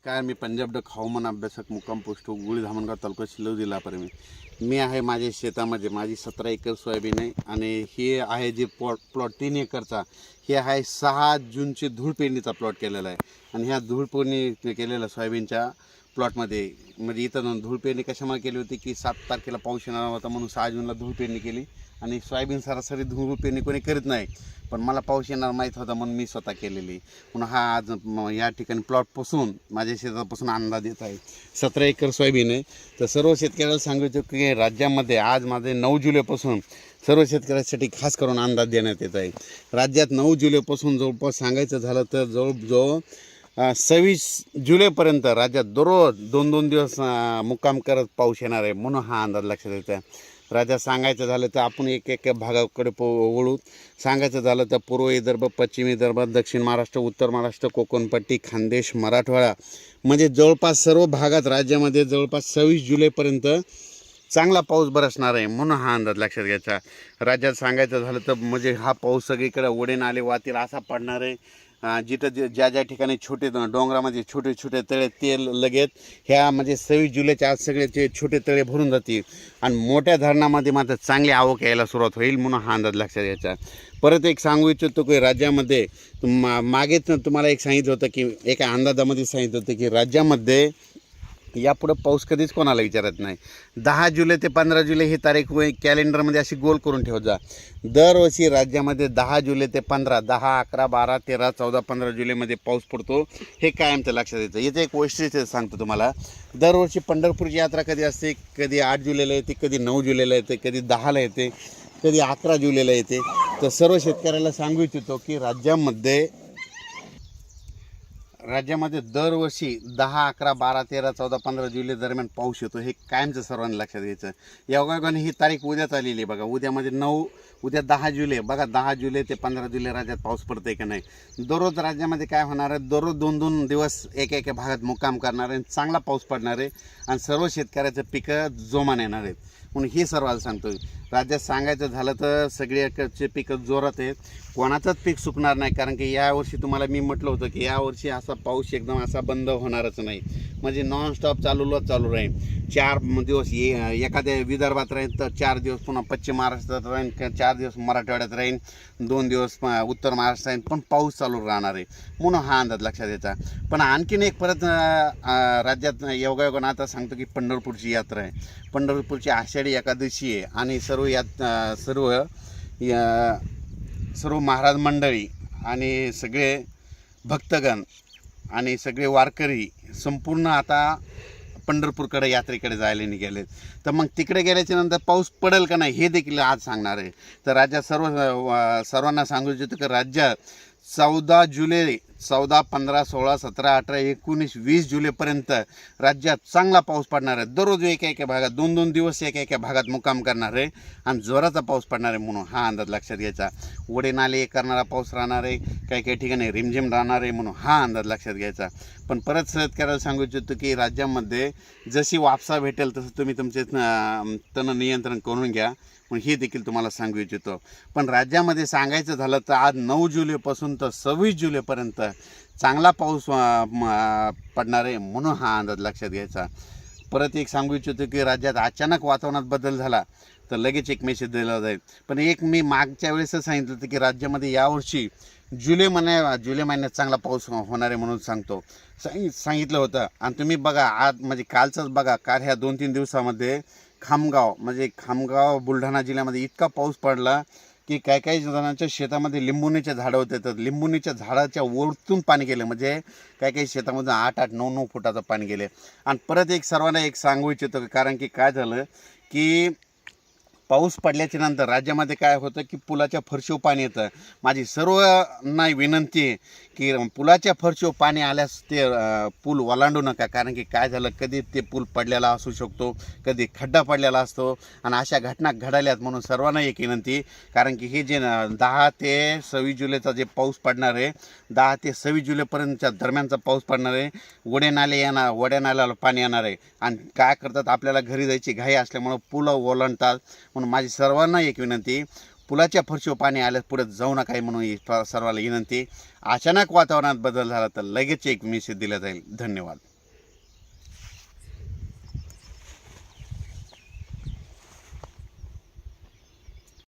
नमस्कार, मी पंजाब डक हवामान अभ्यासक मुक्काम पोस्ट गुळी धामणगाव तालुका शिल्लव जिल्हा परभणी. मी आहे माझ्या शेतामध्ये माझी 17 एकर सोयाबीन आहे आणि हे आहे जे प्लॉट 3 एकरचा. हे आहे 6 जूनचे धूळ पेरणीचा प्लॉट केलेला आहे आणि ह्या धूळ पेरणी केलेल्या सोयाबीनच्या प्लॉटमध्ये म्हणजे इथं धूळ पेरणी कशामुळे केली होती की 7 तारखेला पाऊस येणार होता म्हणून 6 जूनला धूळ पेरणी केली. आणि सोयाबीन सरासरी धूळ पेरणी कोणी करीत नाही, पण मला पाऊस येणार माहीत होता म्हणून मी स्वतः केलेली. म्हणून हा आज या ठिकाणी प्लॉटपासून माझ्या शेतापासून अंदाज येत आहे. 17 एकर सोयाबीन आहे. तर सर्व शेतकऱ्याला सांगायचं की राज्यामध्ये आज माझे 9 जुलैपासून सर्व शेतकऱ्यांसाठी खास करून अंदाज देण्यात येत आहे. राज्यात 9 जुलैपासून जवळपास सांगायचं झालं तर जवळजवळ 26 जुलैपर्यंत राज्यात दररोज 2-2 दिवस मुक्काम करत पाऊस येणार आहे म्हणून हा अंदाज लक्षात येतो आहे. राज्यात सांगायचं झालं तर आपण एक भागाकडे वळू. सांगायचं झालं तर पूर्व विदर्भ, पश्चिम विदर्भ, दक्षिण महाराष्ट्र, उत्तर महाराष्ट्र, कोकणपट्टी, खानदेश, मराठवाडा म्हणजे जवळपास सर्व भागात राज्यामध्ये जवळपास 26 जुलैपर्यंत चांगला पाऊस बरसणार आहे म्हणून हा अंदाज लक्षात घ्यायचा. राज्यात सांगायचं झालं तर म्हणजे हा पाऊस सगळीकडे ओढे नाले वाहतील असा पडणार आहे. जिथं ज्या ठिकाणी छोटे डोंगरामध्ये छोटे छोटे तळे ते लगेच ह्या म्हणजे 26 जुलैच्या आज सगळे ते छोटे तळे भरून जातील आणि मोठ्या धरणामध्ये मात्र चांगली आवक यायला सुरुवात होईल म्हणून हा अंदाज लक्षात घ्यायचा. परत एक सांगू इच्छितो की राज्यामध्ये मागेच तुम्हाला एक सांगितलं होतं की एका अंदाजामध्ये सांगितलं होतं की राज्यामध्ये यापुढं पाऊस कधीच कोणाला विचारत नाही. 10 जुलै ते 15 जुलै ही तारीख कॅलेंडरमध्ये अशी गोल करून ठेवत जा. दरवर्षी राज्यामध्ये 10 जुलै ते 15, 10, 11, 12, 13, 14, 15 जुलैमध्ये पाऊस पडतो. हे कायमचं लक्षात येतं. याचं एक वैशिष्ट्य सांगतो तुम्हाला. दरवर्षी पंढरपूरची यात्रा कधी असते, कधी 8 जुलैला येते, कधी 9 जुलैला येते, कधी 10ला येते, कधी 11 जुलैला येते. तर सर्व शेतकऱ्याला सांगू इच्छितो की राज्यामध्ये दरवर्षी 10, 11, 12, 13, 14, 15 जुलै दरम्यान पाऊस येतो. हे कायमचं सर्वांनी लक्षात घ्यायचं. योगायोगाने ही तारीख उद्याच आलेली आहे बघा. उद्यामध्ये 9, उद्या 10 जुलै बघा. 10 जुलै ते 15 जुलै राज्यात पाऊस पडतोय का नाही. दररोज राज्यामध्ये काय होणार आहे, दररोज 2-2 दिवस एका भागात मुक्काम करणार आहे, चांगला पाऊस पडणार आहे आणि सर्व शेतकऱ्याचं पिकं जोमाने येणार आहेत म्हणून हे सर्वांना सांगतो. राज्यात सांगायचं झालं तर सगळ्याकडचे पिकं जोरात आहेत, कोणाचंच पीक सुकणार नाही. कारण की यावर्षी तुम्हाला मी म्हटलं होतं की यावर्षी असा पाऊस एकदम असा बंद होणारच नाही, म्हणजे नॉनस्टॉप चालू राहील. 4 दिवस एखाद्या विदर्भात राहील तर 4 दिवस पुन्हा पश्चिम महाराष्ट्रात राहील, 4 दिवस मराठवाड्यात राहील, 2 दिवस उत्तर महाराष्ट्रात राहील, पण पाऊस चालू राहणार आहे म्हणून हा अंदाज लक्षात यायचा. पण आणखीन एक परत राज्यात योगायोगानं आता सांगतो की पंढरपूरची यात्रा आहे. पंढरपूरची आषाढी एकादशी आहे आणि सर्व महाराज मंडळी आणि सगळे भक्तगण आणि सगळे वारकरी संपूर्ण आता पंढरपूरकडे यात्रेकडे जायला निघालेत. तर मग तिकडे गेल्याच्या नंतर पाऊस पडेल का नाही हे देखील आज सांगणार आहे. तर राज्यात सर्वांना सांगू इच्छितो की राज्यात 14 जुलै, 14, 15, 16, 17, 18, 19, 20 जुलैपर्यंत राज्यात चांगला पाऊस पडणार आहे. दररोज एका भागात 2-2 दिवस एका भागात मुक्काम करणार आहे आणि जोराचा पाऊस पडणार आहे म्हणून हा अंदाज लक्षात घ्यायचा. ओढे नाले करणारा पाऊस राहणार आहे, काही ठिकाणी रिमझिम राहणार आहे म्हणून हा अंदाज लक्षात घ्यायचा. पण परत शेतकऱ्याला सांगू इच्छितो की राज्यामध्ये जशी वापसा भेटेल तसं तुम्ही तुमचे तण नियंत्रण करून घ्या म्हणून हे देखील तुम्हाला सांगू इच्छितो. पण राज्यामध्ये सांगायचं झालं तर आज 9 जुलैपासून तर 26 जुलैपर्यंत चांगला पाऊस पडणार आहे म्हणून हा अंदाज लक्षात घ्यायचा. परत एक सांगू इच्छितो की राज्यात अचानक वातावरणात बदल झाला तर लगेच एक मेसेज दिला जाईल. पण एक मी मागच्या वेळेसच सांगितलं होतं की राज्यामध्ये यावर्षी जुलै महिन्यात चांगला पाऊस होणार आहे म्हणून सांगितलं होतं. आणि तुम्ही बघा आज म्हणजे कालचंच बघा, काल ह्या 2-3 दिवसामध्ये खामगाव बुलढाणा जिल्ह्यामध्ये इतका पाऊस पडला की काही जणांच्या शेतामध्ये लिंबुणीचे झाडं होते तर लिंबुणीच्या झाडाच्या वरतून पाणी गेलं. म्हणजे काही शेतामध्ये 8-8, 9-9 फुटाचं पाणी गेले. आणि परत एक सर्वांना एक सांगू इच्छितो कारण की काय झालं की पाऊस पडल्याच्या नंतर राज्यामध्ये काय होतं की पुलाच्या फरशीवर पाणी येतं. माझी सर्वांना विनंती आहे की पुलाच्या फरशीवर पाणी आल्यास ते पूल ओलांडू नका. कारण की काय झालं, कधी ते पूल पडलेला असू शकतो, कधी खड्डा पडलेला असतो आणि अशा घटना घडाल्यात म्हणून सर्वांना एक विनंती. कारण की हे जे 10 ते 26 जुलैचा जे पाऊस पडणार आहे, 10 ते 26 जुलैपर्यंतच्या दरम्यानचा पाऊस पडणार आहे. वड्या नाल्याला पाणी येणार आहे आणि काय करतात, आपल्याला घरी जायची घाई असल्यामुळं पुलं ओलांडतात. म्हणून माझी सर्वांना एक विनंती, पुलाच्या फरशीवर पाणी आल्यास पुढे जाऊ नका म्हणून सर्वांना विनंती. अचानक वातावरणात बदल झाला तर लगेच एक मेसेज दिला जाईल. धन्यवाद.